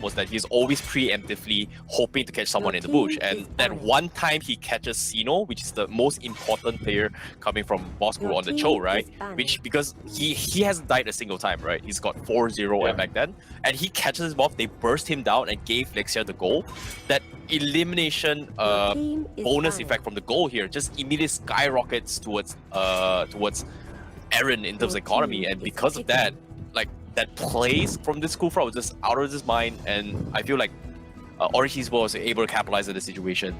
was that he's always preemptively hoping to catch someone in the bush. And that one time he catches Sino, which is the most important player coming from BOSSKURR on the show, right? Which, because he hasn't died a single time, right? He's got 4-0 back then. And he catches him off, they burst him down and gave Lexia the goal. That elimination bonus effect from the goal here just immediately skyrockets towards Aaron in terms of economy. And because of that, like, that plays from this Kufra was just out of his mind, and I feel like Orange Esports was able to capitalize on the situation.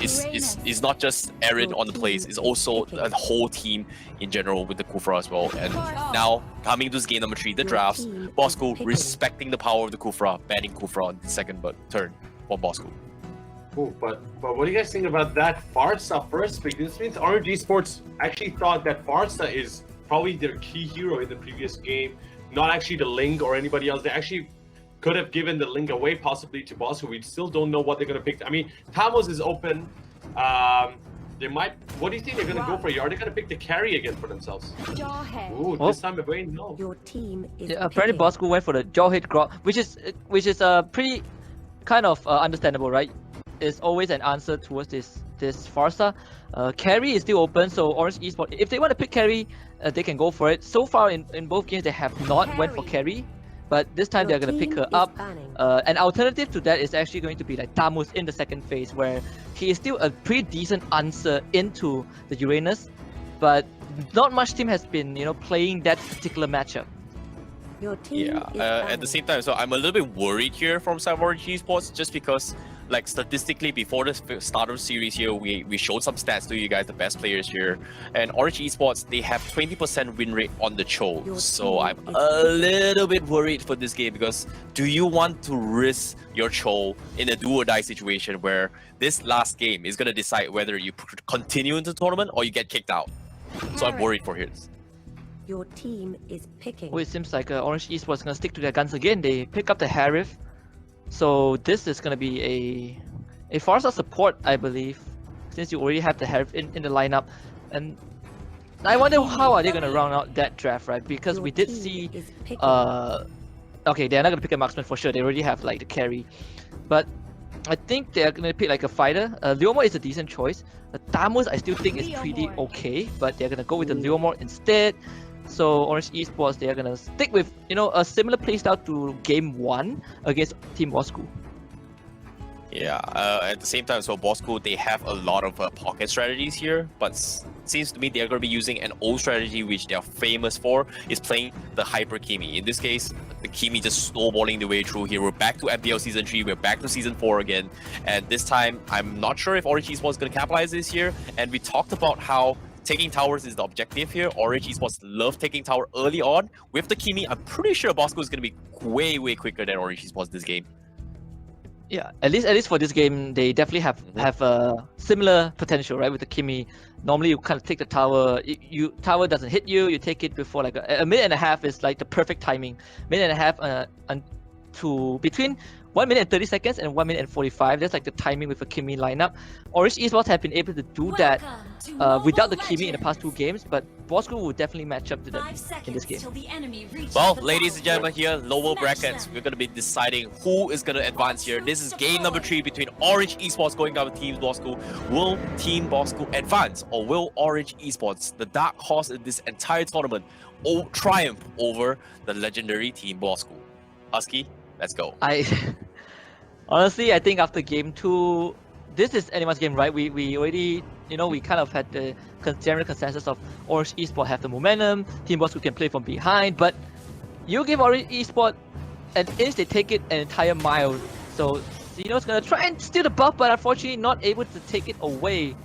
It's not just Aaron on the plays, it's also the whole team in general with the Kufra as well. And now, coming to this game number 3, the drafts, BOSSKURR respecting the power of the Kufra, banning Kufra on the second turn for BOSSKURR. Cool, but what do you guys think about that Farsa first pick? This means Orange Esports actually thought that Farsa is probably their key hero in the previous game, not actually the Link or anybody else. They actually could have given the Link away possibly to BOSSKURR. We still don't know what they're going to pick. I mean, Tamos is open. They might. What do you think they're going to go for here? Are they going to pick the carry again for themselves? Ooh, this time away, no. Your team is apparently BOSSKURR went for the Jawhead Grog, which is pretty kind of understandable, right? It's always an answer towards this Farsa. Carry is still open, so Orange Esports, if they want to pick carry, they can go for it. So far in both games, they have not went for carry, but this time they're going to pick her up. An alternative to that is actually going to be like Tamus in the second phase, where he is still a pretty decent answer into the Uranus, but not much team has been, playing that particular matchup. Your team at the same time, so I'm a little bit worried here from side of Orange Esports, just because, like, statistically before the start of the series here, we showed some stats to you guys, the best players here, and Orange Esports, they have 20% win rate on the Cho. So I'm a little bit worried for this game, because do you want to risk your Cho in a do or die situation where this last game is going to decide whether you continue into the tournament or you get kicked out? So I'm worried for his. Your team is picking. Well, it seems like Orange Esports is going to stick to their guns again. They pick up the Harif. So this is going to be a Farsa support, I believe, since you already have the Harif in the lineup. And I wonder how are they going to round out that draft, right? Because we did see, okay, they're not going to pick a marksman for sure. They already have like the carry, but I think they're going to pick like a fighter. Leomor is a decent choice. Tamus I still think is pretty okay, but they're going to go with the Leomor instead. So Orange Esports, they are going to stick with, a similar playstyle to game 1 against Team BOSSKURR. Yeah, at the same time, so BOSSKURR, they have a lot of pocket strategies here, but seems to me they're going to be using an old strategy which they're famous for, is playing the Hyper Kimi. In this case, the Kimi just snowballing the way through here. We're back to MPL Season 3, we're back to Season 4 again, and this time, I'm not sure if Orange Esports is going to capitalize this here, and we talked about how taking towers is the objective here. Orange Esports love taking tower early on. With the Kimi, I'm pretty sure BOSSKURR is going to be way quicker than Orange Esports this game. Yeah, at least for this game, they definitely have a similar potential, right? With the Kimi, normally you kind of take the tower. Tower doesn't hit you. You take it before like a minute and a half is like the perfect timing. Minute and a half to between 1 minute and 30 seconds and 1 minute and 45. That's like the timing with a Kimi lineup. Orange Esports have been able to do that without the Kimi in the past 2 games, but BOSSKURR will definitely match up to them in this game. Well, ladies and gentlemen, here, lower brackets, we're going to be deciding who is going to advance here. This is game number 3 between Orange Esports going down with Team BOSSKURR. Will Team BOSSKURR advance, or will Orange Esports, the dark horse in this entire tournament, triumph over the legendary Team BOSSKURR? Husky, let's go. Honestly, I think after game 2, this is anyone's game, right? We already, we kind of had the general consensus of Orange Esports have the momentum, Team BOSSKURR can play from behind, but you give Orange Esports an inch, they take it an entire mile. So Zeno's gonna try and steal the buff, but unfortunately not able to take it away.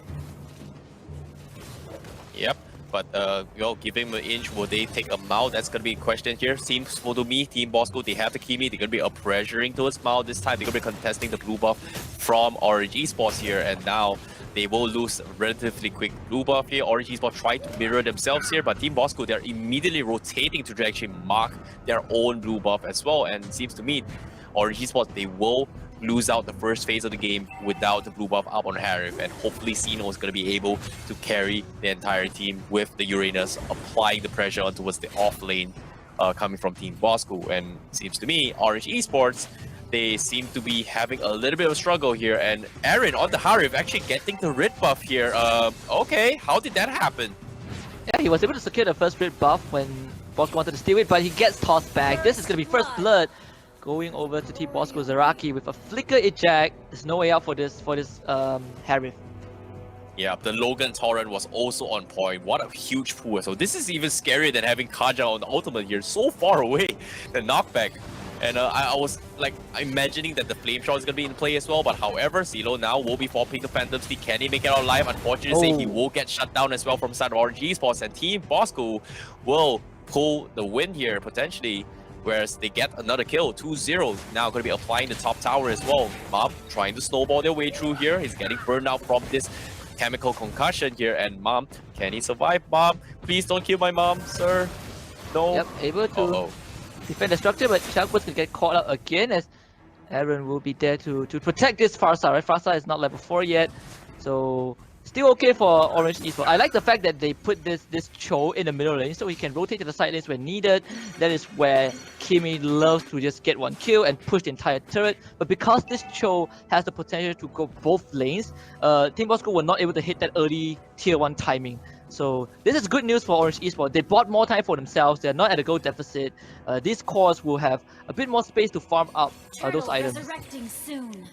Yep. But, give him an inch, will they take a mile? That's going to be a question here. Seems to me, Team BOSSKURR, they have the Kimi. They're going to be pressuring towards mile this time. They're going to be contesting the blue buff from Orange Esports here. And now they will lose relatively quick blue buff here. Orange Esports try to mirror themselves here. But Team BOSSKURR, they're immediately rotating to actually mark their own blue buff as well. And it seems to me, Orange Esports, they will lose out the first phase of the game without the blue buff up on Harif, and hopefully Sino is going to be able to carry the entire team with the Uranus, applying the pressure on towards the off lane coming from Team BOSSKURR. And it seems to me, Orange Esports, they seem to be having a little bit of a struggle here. And Aaron on the Harif actually getting the red buff here. Okay, how did that happen? Yeah, he was able to secure the first red buff when BOSSKURR wanted to steal it, but he gets tossed back. This is going to be first blood going over to Team BOSSKURR. Zaraki with a flicker eject. There's no way out for this Harif. Yeah, the Logan Torrent was also on point. What a huge pool. So this is even scarier than having Kaja on the ultimate here. So far away, the knockback. And I was like imagining that the Flame Shot is going to be in play as well. But however, CeeLo now will be forfeiting the Phantom Steed. Can he make it out alive? Unfortunately, he will get shut down as well from side of RNG Esports. And Team BOSSKURR will pull the win here potentially. Whereas they get another kill, 2-0. Now going to be applying the top tower as well. Mob trying to snowball their way through here. He's getting burned out from this chemical concussion here. And Mom, can he survive? Mom, please don't kill my mom, sir. No. Yep, able to defend the structure, but Chakwood's gonna get caught out again as Aaron will be there to protect this Farsa, right? Farsa is not level 4 yet, so still okay for Orange Esports. I like the fact that they put this Cho in the middle lane so he can rotate to the side lanes when needed. That is where Kimi loves to just get one kill and push the entire turret. But because this Cho has the potential to go both lanes, Team BOSSKURR were not able to hit that early tier 1 timing. So this is good news for Orange Esports. They bought more time for themselves. They're not at a gold deficit. These cores will have a bit more space to farm up those items.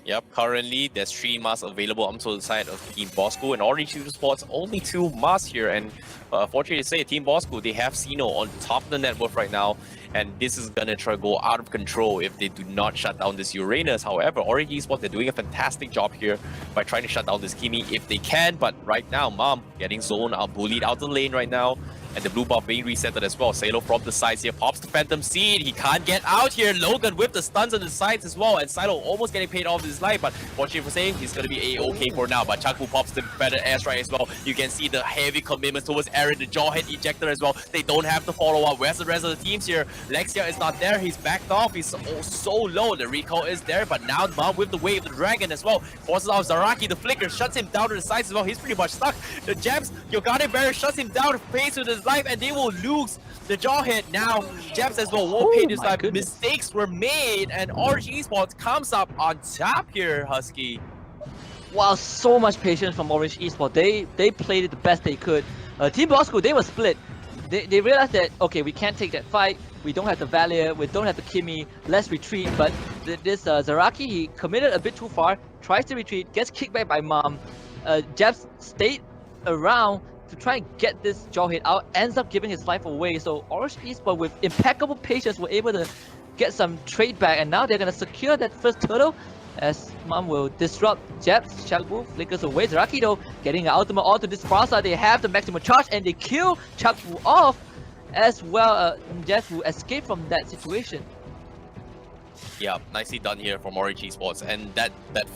Yep, currently there's 3 masks available onto the side of Team BOSSKURR, and Orange Esports only 2 masks here. And fortunately to say, Team BOSSKURR, they have Sino on top of the net worth right now. And this is gonna try to go out of control if they do not shut down this Uranus. However, Orange Esports, they're doing a fantastic job here by trying to shut down this Kimi if they can. But right now, Mom getting zoned out, bullied out the lane right now. And the blue buff being resetted as well. CeeLo from the sides here pops the Phantom Seed. He can't get out here. Logan with the stuns on the sides as well. And CeeLo almost getting paid off his life. But fortunately for saying, he's going to be A-okay for now. But Chakwu pops the better airstrike as well. You can see the heavy commitment towards Aaron, the jaw hit ejector as well. They don't have to follow up. Where's the rest of the teams here? Lexia is not there. He's backed off. He's so low. The recall is there. But now Mom with the wave of the dragon as well. Forces out Zaraki. The flicker shuts him down to the sides as well. He's pretty much stuck. The Gems, Yogane Barrier shuts him down, pays with his life, and they will lose the jaw hit. Now Gems as well won't pay this time. Mistakes were made, and Orange Esports comes up on top here, Husky. Wow, so much patience from Orange Esports. They played it the best they could. Team BOSSKURR, they were split. They realized that, okay, we can't take that fight. We don't have the Valier, we don't have the Kimi, let's retreat. But this Zaraki, he committed a bit too far, tries to retreat, gets kicked back by Mom. Jeff stayed around to try and get this jaw hit out, ends up giving his life away. So Orange Esports with impeccable patience were able to get some trade back, and now they're going to secure that first turtle as Mom will disrupt Jeps. Chakwu flickers away. Zaraki though getting an ultimate onto this Farsa. They have the maximum charge and they kill Chakwu off as well. Jeps will escape from that situation. Yeah, nicely done here from Orange Esports. And that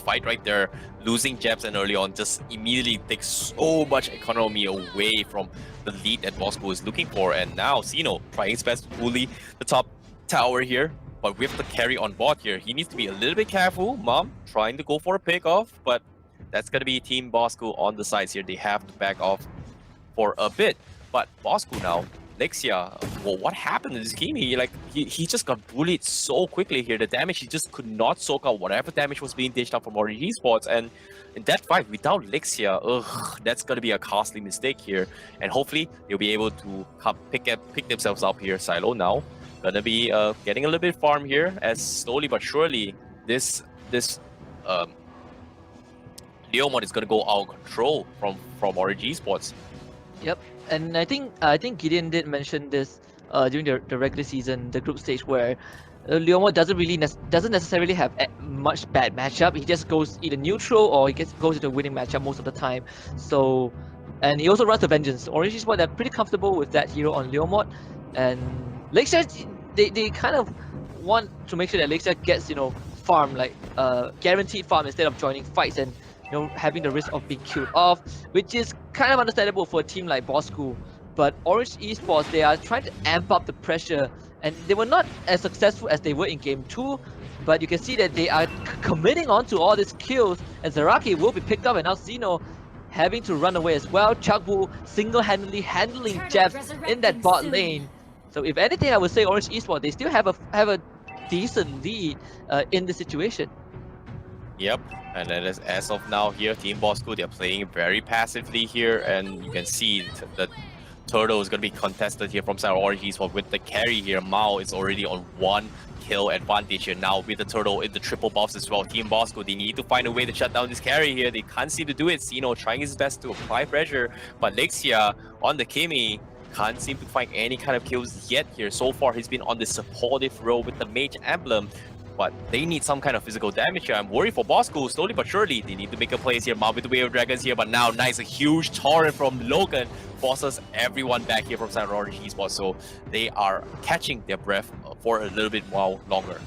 fight right there, losing Jeps and early on, just immediately takes so much economy away from the lead that BOSSKURR is looking for. And now Sino trying his best to bully the top tower here, but with the carry on board here, he needs to be a little bit careful. Mom trying to go for a pick off, but that's gonna be Team BOSSKURR on the sides here. They have to back off for a bit. But BOSSKURR now, Lexia, well, what happened to this Kimi? Like, he just got bullied so quickly here. The damage, he just could not soak out whatever damage was being dished out from Orange Esports. And in that fight, without Lexia, that's going to be a costly mistake here. And hopefully, they'll be able to pick themselves up here. Silo now going to be getting a little bit farm here, as slowly but surely, this Leomon is going to go out of control from Orange Esports. Yep, and I think Gideon did mention this during the regular season, the group stage, where Leomon doesn't necessarily have much bad matchup. He just goes either neutral or he goes into a winning matchup most of the time. So, and he also runs the Vengeance. Orange Esports, they're pretty comfortable with that hero on Leomon, and Lakeshire, they kind of want to make sure that Lakeshire gets farm, like guaranteed farm instead of joining fights and having the risk of being killed off, which is kind of understandable for a team like BOSSKURR. But Orange Esports, they are trying to amp up the pressure, and they were not as successful as they were in Game 2, but you can see that they are committing on to all these kills, and Zaraki will be picked up, and now Sino having to run away as well. Chakwu single-handedly handling Jeff in that bot lane. So if anything, I would say Orange Esports, they still have a decent lead in this situation. Yep, and then as of now here, Team BOSSKURR, they're playing very passively here, and you can see the turtle is going to be contested here from side of Orange Esports with the carry here. Mao is already on 1 kill advantage here now with the turtle in the triple buffs as well. Team BOSSKURR, they need to find a way to shut down this carry here. They can't seem to do it. Sino trying his best to apply pressure, but Lexia on the Kimi can't seem to find any kind of kills yet here. So far, he's been on the supportive role with the mage emblem, but they need some kind of physical damage here. I'm worried for BOSSKURR. Slowly but surely, they need to make a place here. Mao with the Wave of Dragons here, but now nice, a huge torrent from Logan forces everyone back here from side of Orange Esports. So they are catching their breath for a little bit while longer.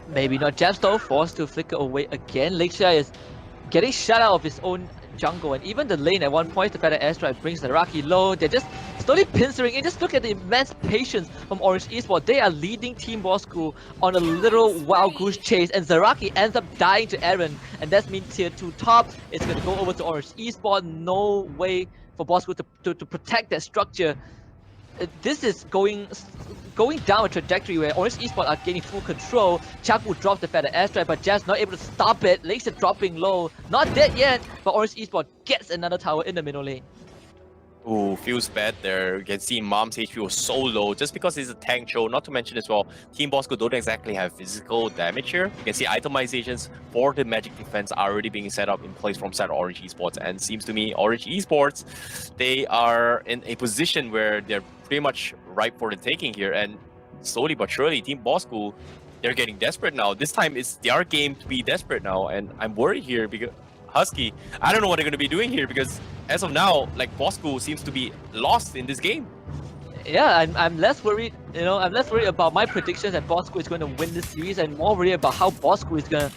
Maybe not Jabs though, forced to flicker away again. Lexia is getting shut out of his own jungle, and even the lane at one point, the Feather Airstrike brings the Raki low. They're just slowly pincering in. Just look at the immense patience from Orange Esports. They are leading Team BOSSKURR on a literal wild goose chase, and Zaraki ends up dying to Aaron, and that means tier 2 top is going to go over to Orange Esports. No way for BOSSKURR to protect that structure. This is going down a trajectory where Orange Esports are gaining full control. Chaku drops the Feather Airstrike, but Jazz not able to stop it. Lakes dropping low. Not dead yet, but Orange Esports gets another tower in the middle lane. Ooh, feels bad there. You can see Mom's HP was so low just because it's a tank show. Not to mention as well, Team BOSSKURR don't exactly have physical damage here. You can see itemizations for the magic defense are already being set up in place from side of Orange Esports. And seems to me, Orange Esports, they are in a position where they're pretty much ripe for the taking here. And slowly but surely, Team BOSSKURR, they're getting desperate now. This time it's their game to be desperate now. And I'm worried here because Husky, I don't know what they're going to be doing here because as of now, like BOSSKURR seems to be lost in this game. Yeah, I'm less worried, I'm less worried about my predictions that BOSSKURR is going to win this series and more worried about how BOSSKURR is going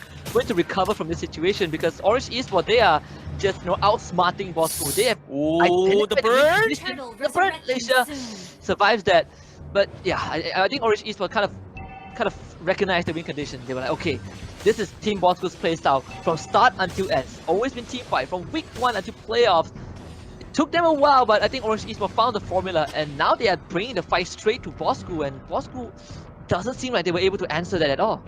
to recover from this situation because Orange Esports, they are just, outsmarting BOSSKURR. They have the bird! The bird, Malaysia survives that. But yeah, I think Orange Esports kind of recognized the win condition. They were like, okay, this is Team BOSSKURR's playstyle from start until end. Always been team fight from week 1 until playoffs. It took them a while, but I think Orange Esports found the formula, and now they are bringing the fight straight to BOSSKURR, and BOSSKURR doesn't seem like they were able to answer that at all.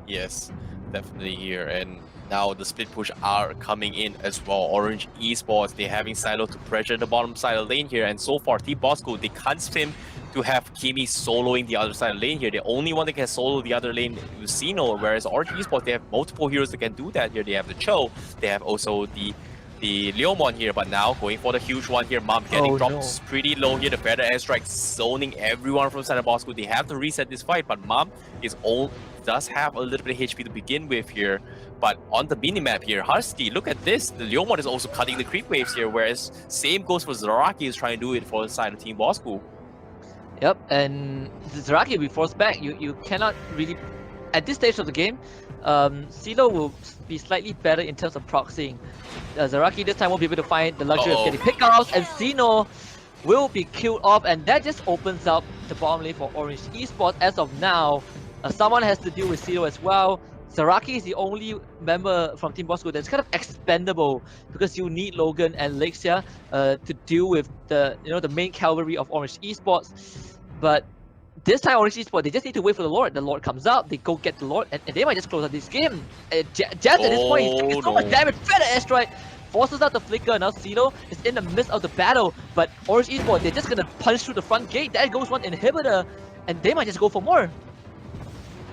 Yes, definitely here. And now the split push are coming in as well. Orange Esports, they're having Silo to pressure the bottom side of the lane here, and so far Team BOSSKURR, they can't seem to have Kimi soloing the other side of the lane here. The only one that can solo the other lane is Sino, whereas Orange Esports, they have multiple heroes that can do that here. They have the Cho, they have also the Leomon here, but now going for the huge one here. Mom getting dropped pretty low here. The Feather Airstrike zoning everyone from side of BOSSKURR. They have to reset this fight, but Mom does have a little bit of HP to begin with here. But on the minimap here, Husky, look at this. The Leomon is also cutting the creep waves here, whereas same goes for Zaraki is trying to do it for the side of Team BOSSKURR. Yep, and Zaraki will be forced back. You cannot really, at this stage of the game, CeeLo will be slightly better in terms of proxying. Zaraki this time won't be able to find the luxury of getting pickoffs, and Sino will be killed off, and that just opens up the bottom lane for Orange Esports as of now. Someone has to deal with CeeLo as well. Zaraki is the only member from Team BOSSKURR that's kind of expendable because you need Logan and Lexia to deal with the the main cavalry of Orange Esports. But this time Orange Esports, they just need to wait for the Lord. The Lord comes out, they go get the Lord, and they might just close out this game. Jazz at this point, he's taking so much damage. Feather Airstrike forces out the flicker. Now CeeLo is in the midst of the battle, but Orange Esports, they're just gonna punch through the front gate. There goes one inhibitor, and they might just go for more.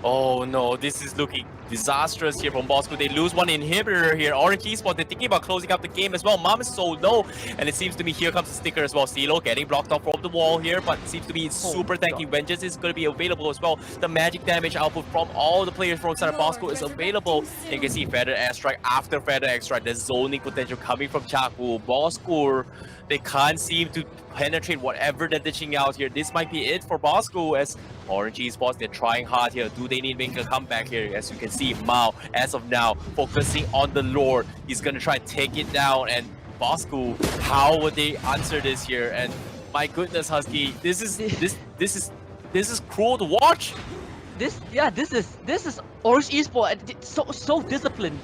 Oh no, this is looking disastrous here from BOSSKURR. They lose one inhibitor here. Orange Esports, they're thinking about closing up the game as well. Mom is so low, and it seems to me here comes the sticker as well. CeeLo getting blocked off from the wall here, but it seems to be super tanky. Vengeance is going to be available as well. The magic damage output from all the players from outside of BOSSKURR is available. And you can see Feather Airstrike after Feather Airstrike. The zoning potential coming from Chaku. BOSSKURR, they can't seem to penetrate whatever they're dishing out here. This might be it for BOSSKURR as Orange Esports, they're trying hard here. Do they need to make a comeback here? As you can see, Mao, as of now, focusing on the Lord. He's gonna try and take it down. And BOSSKURR, how would they answer this here? And my goodness, Husky, this is cruel to watch. This is Orange Esports, so disciplined.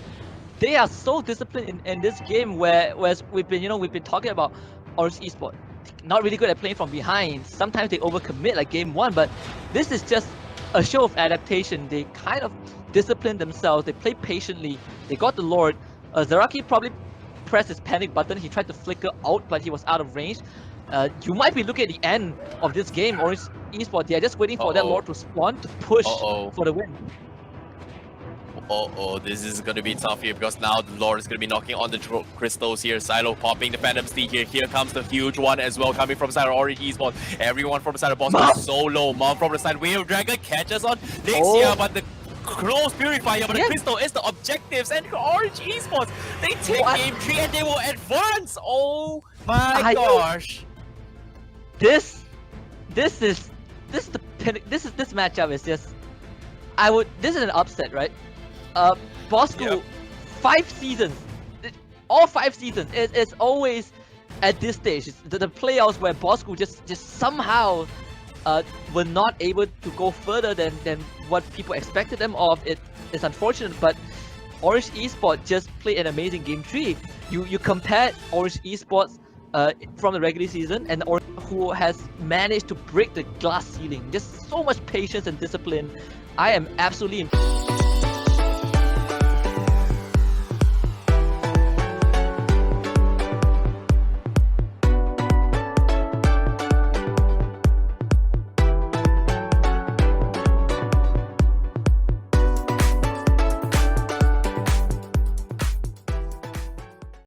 They are so disciplined in this game whereas we've been talking about Orange Esports not really good at playing from behind. Sometimes they overcommit like game 1, but this is just a show of adaptation. They kind of disciplined themselves. They played patiently. They got the Lord. Zaraki probably pressed his panic button. He tried to flicker out, but he was out of range. You might be looking at the end of this game, Orange Esports. They are just waiting for that Lord to spawn to push for the win. This is gonna be tough here because now the Lord is gonna be knocking on the crystals here. Silo popping the Phantom Steed here. Here comes the huge one as well coming from side of Orange Esports. Everyone from the side of BOSSKURR is so low. Mom from the side. Wave Dragon catches on next year, but the close purifier, but the crystal is the objectives, and Orange Esports, they take game 3 and they will advance. Oh my gosh. This matchup is just, this is an upset, right? BOSSKURR, 5 seasons, all 5 seasons, it's always at this stage, the playoffs where BOSSKURR just somehow were not able to go further than what people expected them of. It's unfortunate, but Orange Esports just played an amazing game 3. You compare Orange Esports from the regular season and Orange, who has managed to break the glass ceiling. Just so much patience and discipline. I am absolutely impressed.